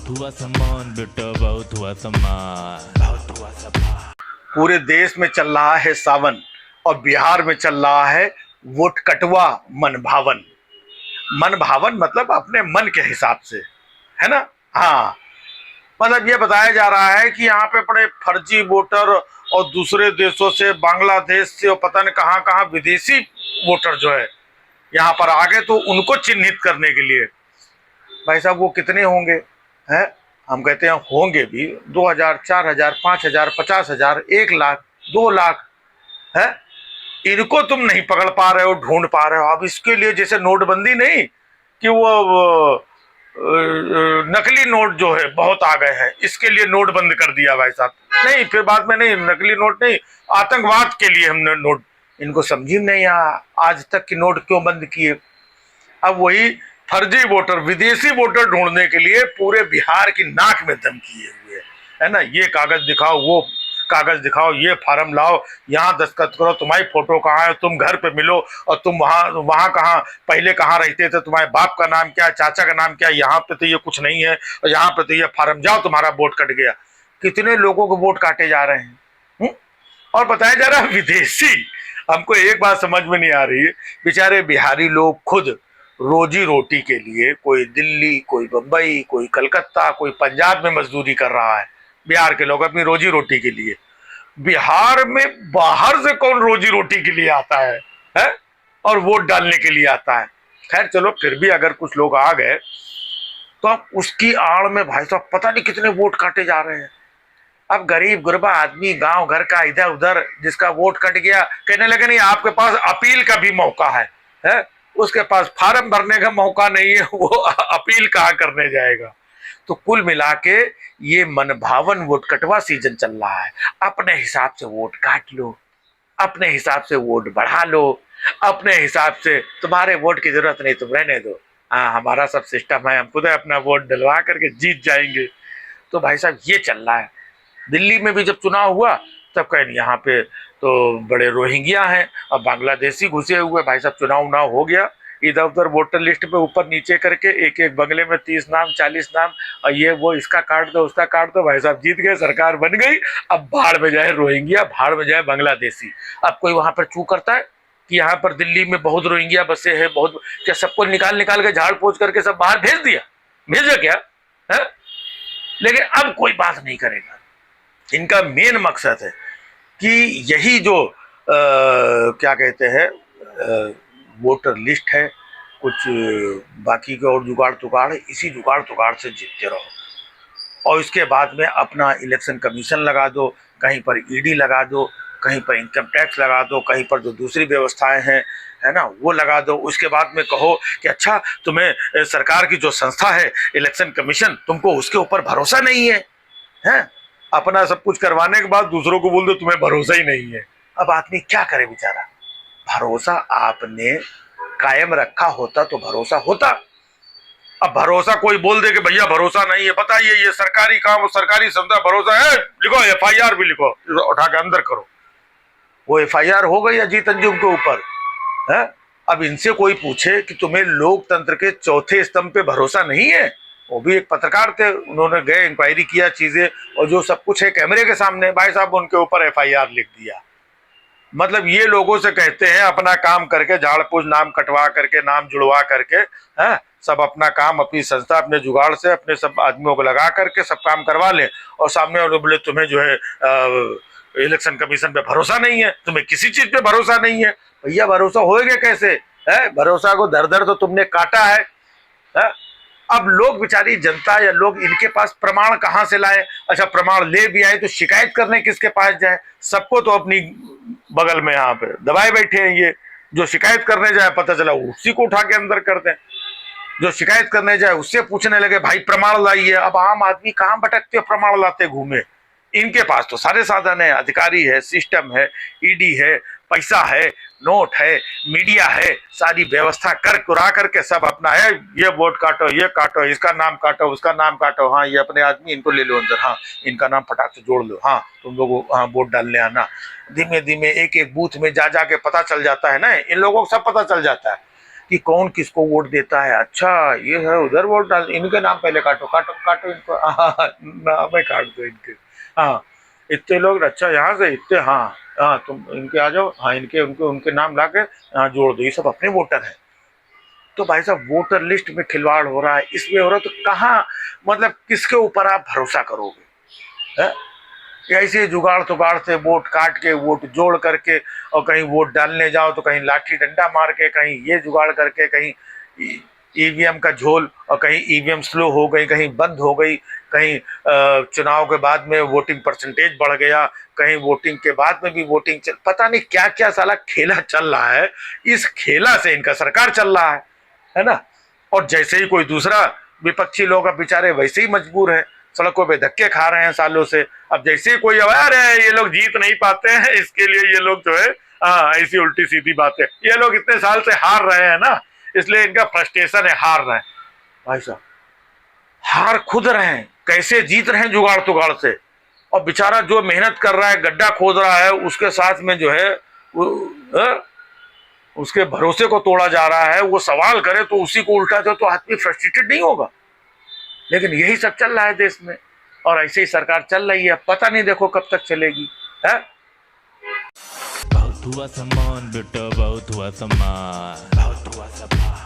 बहुत हुआ सम्मान बेटा, बहुत हुआ सम्मान, बहुत हुआ सम्मान। पूरे देश में चल रहा है सावन और बिहार में चल रहा है वोट कटवा मन भावन। मन भावन मतलब अपने मन के हिसाब से, है ना। हाँ, मतलब ये बताया जा रहा है कि यहाँ पे बड़े फर्जी वोटर और दूसरे देशों से, बांग्लादेश से और पता नहीं कहाँ कहाँ विदेशी वोटर जो है यहाँ पर आ गए, तो उनको चिन्हित करने के लिए भाई साहब वो कितने होंगे हैं। हम कहते हैं होंगे भी 2000, 4000, 5000, 50,000, 1 लाख, 2 लाख है। इनको तुम नहीं पकड़ पा रहे हो, ढूंढ पा रहे हो। अब इसके लिए जैसे नोटबंदी नहीं कि वो नकली नोट जो है बहुत आ गए हैं, इसके लिए नोट बंद कर दिया भाई साहब। नहीं, फिर बाद में नहीं, नकली नोट नहीं, आतंकवाद के लिए हमने नोट। इनको समझी नहीं आज तक की नोट क्यों बंद किए। अब वही फर्जी वोटर, विदेशी वोटर ढूंढने के लिए पूरे बिहार की नाक में दम किए हुए है ना। ये कागज दिखाओ, वो कागज दिखाओ, ये फार्म लाओ, यहाँ दस्तखत करो, तुम्हारी फोटो कहाँ है, तुम घर पे मिलो, और तुम वहां कहाँ पहले कहाँ रहते थे, तुम्हारे बाप का नाम क्या है, चाचा का नाम क्या है, यहाँ पे तो ये कुछ नहीं है, और यहाँ पे तो ये फार्म, जाओ तुम्हारा वोट कट गया। कितने लोगों को वोट काटे जा रहे हैं। और बताया जा रहा है विदेशी। हमको एक बात समझ में नहीं आ रही है, बेचारे बिहारी लोग खुद रोजी रोटी के लिए कोई दिल्ली, कोई बंबई, कोई कलकत्ता, कोई पंजाब में मजदूरी कर रहा है। बिहार के लोग अपनी रोजी रोटी के लिए। बिहार में बाहर से कौन रोजी रोटी के लिए आता है? और वोट डालने के लिए आता है। खैर चलो, फिर भी अगर कुछ लोग आ गए तो अब उसकी आड़ में भाई साहब पता नहीं कितने वोट काटे जा रहे हैं। अब गरीब गुरबा आदमी गांव घर का इधर उधर जिसका वोट कट गया, कहने लगे नहीं आपके पास अपील का भी मौका है? उसके पास फार्म भरने का मौका नहीं है, वो अपील कहाँ करने जाएगा। तो कुल मिला के ये मनभावन वोट कटवा सीजन चल रहा है। अपने हिसाब से वोट काट लो, अपने हिसाब से वोट बढ़ा लो, अपने हिसाब से। तुम्हारे वोट की जरूरत नहीं, तुम रहने दो। हाँ, हमारा सब सिस्टम है, हम खुद अपना वोट डलवा करके जीत जाएंगे। तो भाई साहब ये चल रहा है। दिल्ली में भी जब चुनाव हुआ तब कहें यहाँ पे तो बड़े रोहिंग्या हैं और बांग्लादेशी घुसे हुए। भाई साहब चुनाव उनाव हो गया, इधर उधर वोटर लिस्ट पे ऊपर नीचे करके एक एक बंगले में 30 नाम, 40 नाम, और ये वो इसका काट दो, उसका काट दो। भाई साहब जीत गए, सरकार बन गई। अब भाड़ में जाए रोहिंग्या, भाड़ में जाए बांग्लादेशी। अब कोई वहां पर चू करता है कि यहाँ पर दिल्ली में बहुत रोहिंग्या बसे हैं, बहुत, क्या सबको निकाल निकाल के झाड़ पोछ करके सब बाहर भेज दिया? भेजा क्या है? लेकिन अब कोई बात नहीं करेगा। इनका मेन मकसद है कि यही जो क्या कहते हैं वोटर लिस्ट है, कुछ बाकी के और जुगाड़ तुगाड़ है, इसी जुगाड़ तुगाड़ से जीतते रहो। और इसके बाद में अपना इलेक्शन कमीशन लगा दो, कहीं पर ईडी लगा दो, कहीं पर इनकम टैक्स लगा दो, कहीं पर जो दूसरी व्यवस्थाएं हैं है ना वो लगा दो। उसके बाद में कहो कि अच्छा तुम्हें सरकार की जो संस्था है इलेक्शन कमीशन, तुमको उसके ऊपर भरोसा नहीं है? अपना सब कुछ करवाने के बाद दूसरों को बोल दो तुम्हें भरोसा ही नहीं है। अब आदमी क्या करे बेचारा। भरोसा आपने कायम रखा होता तो भरोसा होता। अब भरोसा कोई बोल दे कि भैया भरोसा नहीं है, बताइए ये सरकारी काम, सरकारी संस्था, भरोसा है, लिखो FIR भी लिखो, उठा के अंदर करो। वो FIR हो गई अजीत अंजुम के ऊपर है। अब इनसे कोई पूछे कि तुम्हें लोकतंत्र के चौथे स्तंभ पे भरोसा नहीं है? वो भी एक पत्रकार थे, उन्होंने गए इंक्वायरी किया चीजें, और जो सब कुछ है कैमरे के सामने, भाई साहब उनके ऊपर FIR लिख दिया। मतलब ये लोगों से कहते हैं अपना काम करके, झाड़ फूस नाम कटवा करके, नाम जुड़वा करके, है सब अपना काम, अपनी संस्था, अपने जुगाड़ से अपने सब आदमियों को लगा करके सब काम करवा ले, और सामने वाले बोले तुम्हें जो है इलेक्शन कमीशन पे भरोसा नहीं है, तुम्हें किसी चीज पे भरोसा नहीं है। भैया भरोसा होएगा कैसे है? भरोसा को दर दर तो तुमने काटा है। अब लोग, बेचारी जनता या लोग, इनके पास प्रमाण कहाँ से लाए? अच्छा प्रमाण ले भी आए तो शिकायत करने किसके पास जाए? सबको तो अपनी बगल में यहाँ पे दबाए बैठे हैं। ये जो शिकायत करने जाए पता चला उसी को उठा के अंदर कर दें। जो शिकायत करने जाए उससे पूछने लगे भाई प्रमाण लाइए। अब आम आदमी कहाँ भटकते प्रमाण लाते घूमे? इनके पास तो सारे साधन है, अधिकारी है, सिस्टम है, ईडी है, पैसा है, नोट है, मीडिया है, सारी व्यवस्था कर कुरा करके सब अपना है। ये वोट काटो, ये काटो, इसका नाम काटो, उसका नाम काटो, हाँ ये अपने आदमी, इनको ले लो अंदर, हाँ इनका नाम फटाक से जोड़ लो, हाँ तुम लोग हाँ वोट डालने आना। धीमे धीमे एक एक बूथ में जा जाके पता चल जाता है ना, इन लोगों को सब पता चल जाता है। कि कौन किसको वोट देता है। अच्छा ये है, उधर वोट डाल, इनके नाम पहले काटो काटो काटो इनको, नाम काट दो इनके। हाँ इतने लोग, अच्छा यहाँ से इतने, हाँ हाँ तुम इनके आ जाओ, हाँ इनके उनके उनके नाम ला के यहाँ जोड़ दो, ये सब अपने वोटर हैं। तो भाई साहब वोटर लिस्ट में खिलवाड़ हो रहा है, इसमें हो रहा है, तो कहाँ मतलब किसके ऊपर आप भरोसा करोगे है? ऐसे जुगाड़ तुगाड़ से वोट काट के, वोट जोड़ करके, और कहीं वोट डालने जाओ तो कहीं लाठी डंडा मार के, कहीं ये जुगाड़ करके, कहीं ईवीएम का झोल, और कहीं ईवीएम स्लो हो गई, कहीं बंद हो गई, कहीं चुनाव के बाद में वोटिंग परसेंटेज बढ़ गया, कहीं वोटिंग के बाद में भी वोटिंग पता नहीं क्या क्या साला खेला चल रहा है। इस खेला से इनका सरकार चल रहा है ना। और जैसे ही कोई दूसरा विपक्षी लोग अब बेचारे वैसे ही मजबूर है, सड़कों पे धक्के खा रहे हैं सालों से। अब जैसे ही कोई अवार है, ये लोग जीत नहीं पाते हैं, इसके लिए ये लोग जो है ऐसी उल्टी सीधी बातें, ये लोग इतने साल से हार रहे हैं ना, इसलिए इनका फ्रस्ट्रेशन है, हार रहे हैं। भाई साहब हार खुद रहे हैं, कैसे जीत रहे हैं जुगाड़ तुगाड़ से। और बेचारा जो मेहनत कर रहा है, गड्ढा खोद रहा है, उसके साथ में जो है उसके भरोसे को तोड़ा जा रहा है। वो सवाल करे तो उसी को उल्टा दो, तो आदमी फ्रस्ट्रेटेड नहीं होगा। लेकिन यही सब चल रहा है देश में, और ऐसे ही सरकार चल रही है, पता नहीं देखो कब तक चलेगी है। बहुत हुआ सम्मान बेटा, बहुत हुआ सम्मान, बहुत हुआ सम्मान।